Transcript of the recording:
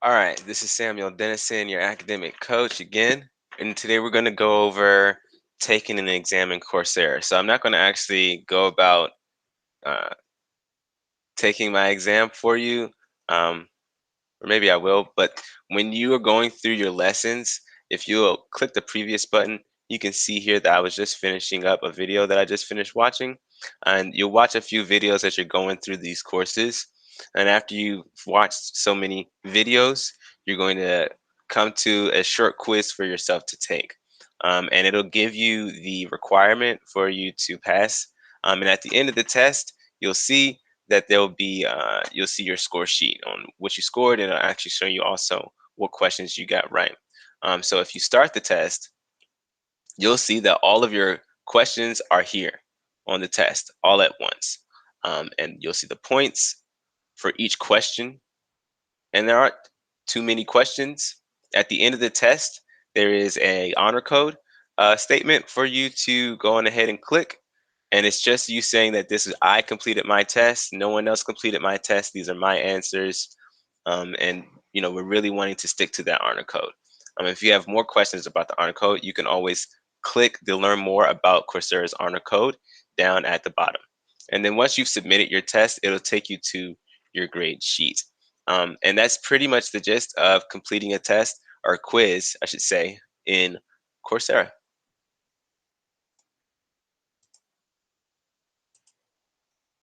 All right, this is Samuel Dennison, your academic coach again. And today we're going to go over taking an exam in Coursera. So I'm not going to actually go about uh, taking my exam for you, um, or maybe I will. But when you are going through your lessons, if you'll click the previous button, you can see here that I was just finishing up a video that I just finished watching. And you'll watch a few videos as you're going through these courses. And after you've watched so many videos, you're going to come to a short quiz for yourself to take. And it'll give you the requirement for you to pass. And at the end of the test, you'll see that there'll be you'll see your score sheet on what you scored, and it'll actually show you also what questions you got right. So if you start the test, you'll see that all of your questions are here on the test all at once, and you'll see the points for each question. And there aren't too many questions. At the end of the test, there is a honor code statement for you to go on ahead and click, and it's just you saying that this is I completed my test, no one else completed my test, these are my answers. And we're really wanting to stick to that honor code. If you have more questions about the honor code, you can always click the learn more about Coursera's honor code down at the bottom. And then once you've submitted your test, it'll take you to your grade sheet. And that's pretty much the gist of completing a test or a quiz, I should say, in Coursera.